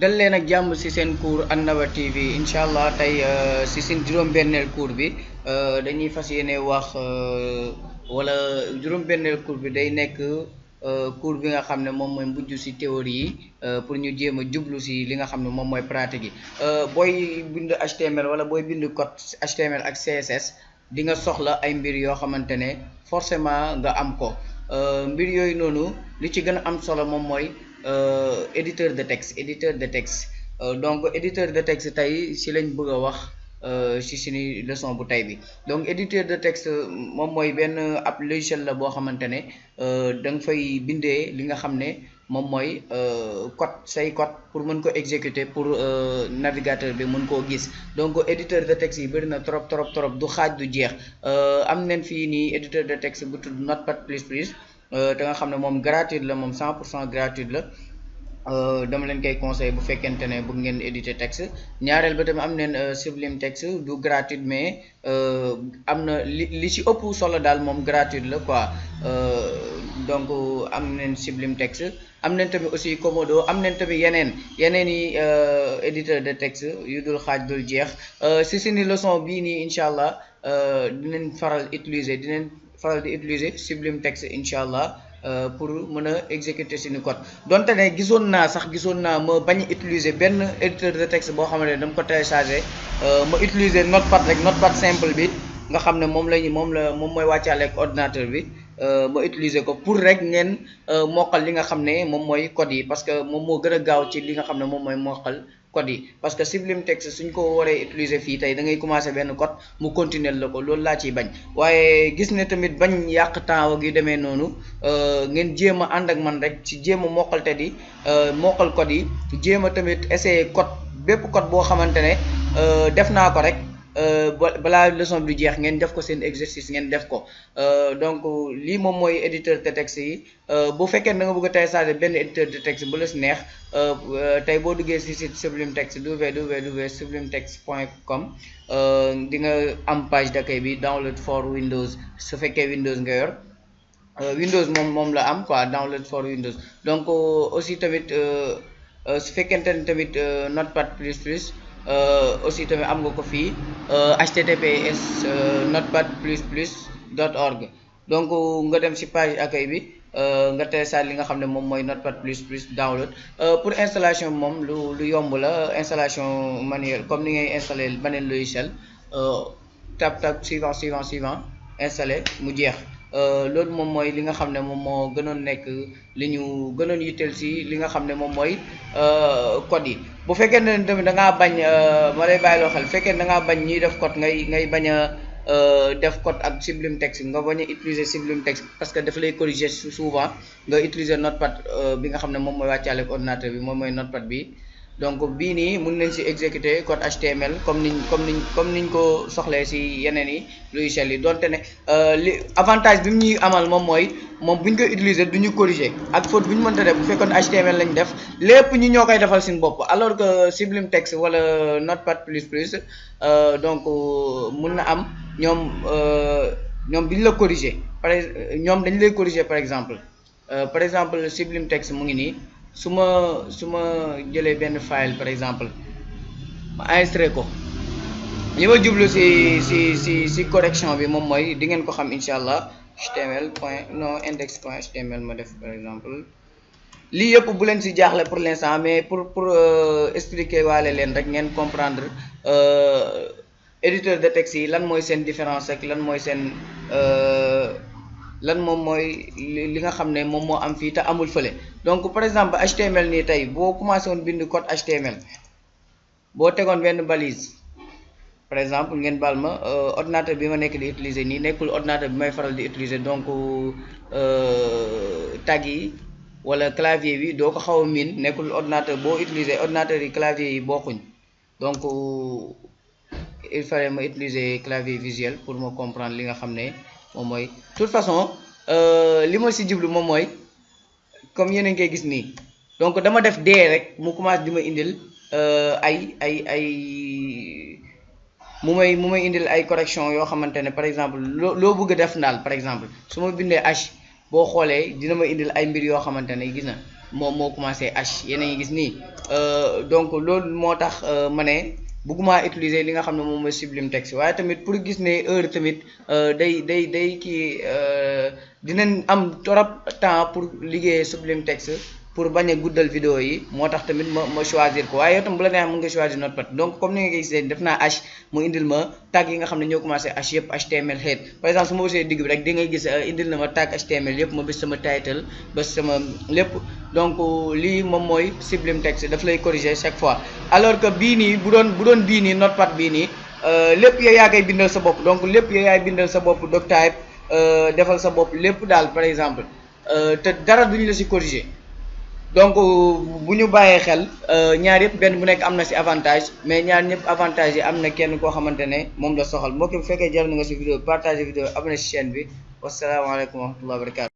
dal leen ak jàmm ci seen cours An-Nawa TV incha allah tey ci seen juróom-benneel cours bi dañuy fas yéene wax wala juróom-benneel cours bi day nekk cours bi nga xam ne moom mooy mujj ci théorie yi pour ñu jéem a jublu ci li nga xam ne moom mooy pratique yi booy bind HTML wala booy bind code HTML ak CSS di nga soxla ay mbir yoo xamante ne forcément nga am ko mbir yooyu noonu li ci gën a am solo moom mooy éditeur de texte donc éditeur de texte tey ci lañ bëgg a wax ci suñu leçon bu tey bi donc éditeur de texte moom mooy benn ab logiciel la boo xamante ne da nga fay bindee li nga xam ne moom mooy code pour mën ko exécuter pour navigateur bi mën koo gis donc éditeur de texte yi bëri na trop du xaaj du jeex am nañ fii nii éditeur de texte bu tudd Notepad++. te nga xam ne moom gratuit la moom 100% gratuit la dama leen koy conseil bu fekkente ne bëgg ngeen éditer texte ñaareel ba tamit am neen Sublime Text du gratuit mais am na li ci ëpp solo daal moom gratuit la quoi donc am neen Sublime Text am nañ tamit aussi Komodo am nañ tamit yeneen yi éditeur de texte yu dul xaaj dul jeex si suñu leçon bii nii incha allah dinañ faral di utiliser Sublime Text incha allah pour mën a exécuter suñu code donte ne gisoon naa ma bañ a utiliser benn éditeur de texte boo xamante ne dama ko téléchargé ma utiliser Notepad simple bi nga xam ne moom mooy wàccaale ak ordinateur bi ma utiliser ko pour rek ngeen mokkal li nga xam ne moom mooy code yi parce que moom moo gën a gaaw ci li nga xam ne moom mooy mokkal code yi parce que Sublime Text suñ ko waree utiliser fii tey da ngay commencer benn code mu continuer la ko loolu laa ciy bañ waaye gis ne tamit bañ yàq temps yu demee noonu ngeen jéem a ànd ak man rek ci jéem a mokkal te di mokkal code yi jéem a tamit essayer code bépp code boo xamante ne def naa ko rek balaa leçon bi jeex ngeen def ko seen exercice ngeen def ko donc lii moom mooy éditeur de texte yi bu fekkee da nga bëgg a télécharger benn éditeur de texte bu la si neex tey boo duggee si site Sublime Text www.sublimetext.com di nga am page d'accueil bi download for Windows su fekkee Windows nga yor Windows moom la am quoi download for Windows donc aussi tamit su fekkente ne tamit Notepad++ aussi tamit am nga ko fii https notepad++.org donc nga dem ci page accueil bi nga télécharge li nga xam ne moom mooy Notepad++ download pour installation moom lu yomb la installation manuelle comme ni ngay installer beneen logiciel tap suivant installé mu jeex loolu moom mooy li nga xam ne moom moo gënoon nekk li ñu gënoon yitteel ci li nga xam ne moom mooy code yi bu fekkee ne tamit da ngaa bañ ma lay bàyyiloo xel bu fekkee da ngaa bañ ñuy def code ngay bañ a def code ak Sublime Text nga bañ a utiliser Sublime Text parce que dafa lay corriger souvent nga utiliser Notepad bi nga xam ne moom mooy wàccaale ak ordinateur bi moom mooy Notepad bi donc bii nii mën nañ ci exécuter code HTML comme niñ ko soxlee ci yeneen yi logiciels yi donte ne li avantage bi mu ñuy amal moom mooy moom bu ñu koy utiliser du ñu corriger ak faute bu ñu mënta def bu fekkoon HTML lañ def lépp ñoo koy defal suñu bopp alors que Sublime Text wala Notepad++ donc mun na am ñoom bi ñu la corriger ñoom dañu lay corriger par exemple Sublime Text mu ngi nii su ma jëlee benn file par exemple ma enregistré ko li ma jublu ci correction bi moom mooy di ngeen ko xam incha allah index.html ma def par exemple lii yëpp bu leen ci jaaxle pour l'instant mais pour expliquer waale leen rek ngeen comprendre éditeur de texte yi lan mooy seen différence ak lan mooy seen lan moom mooy li nga xam ne moom moo am fii te amul fële donc par exemple HTML nii tey boo commencé woon bind code HTML boo tegoon benn balise par exemple ngeen baal ma ordinateur bi ma nekk di utiliser nii nekkul ordinateur bi may faral di utiliser donc tag yi wala clavier bi doo ko xaw a miin nekkul ordinateur boo utiliser ordinateur yi clavier yi bokkuñ donc il fallait ma utiliser clavier visuel pour ma comprendre li nga xam ne moom mooy toute façon li ma ci jublu moom mooy comme yéen a ngi koy gis nii donc dama def D rek mu commencé di ma indil mu may indil ay correction yoo xamante ne par exemple loo bëgg a def ndaal par exemple su ma bindee H boo xoolee dina ma indil ay mbir yoo xamante ne gis na moo commencé H yéen a ngi gis nii donc loolu moo tax ma ne bëgguma utiliser li nga xam ne moom mooy Sublime Text waaye tamit pour gis ne heure tamit day kii dinañ am trop temps pour liggéey Sublime Text pour bañ a guddal vidéo yi moo tax tamit ma choisir ko waaye yow tam bu la neexee mën nga choisir Notepad donc comme ni nga gisee def naa H mu indil ma tag yi nga xam ne ñoo commencé H yëpp HTML head par exemple su ma bësee digg bi rek di nga gis indil na ma tag HTML yëpp ma bës sama title bës sama lépp donc lii moom mooy Sublime Text daf lay corriger chaque fois alors que bii nii bu doon bii nii Notepad bii nii lépp yow yaa koy bindal sa bopp donc lépp yow yaay bindal sa bopp doctype defal sa bopp lépp daal par exemple te dara duñu la si corriger donc bu ñu bàyyee xel ñaar yëpp benn bu nekk am na si avantage mais ñaar ñëpp avantage yi am na kenn koo xamante ne moom la soxal mbokk bu fekkee jar na nga si vidéo partager vidéo abonné si chaîne bi wasalaamaaleykum wa rahmatulah wa barakatu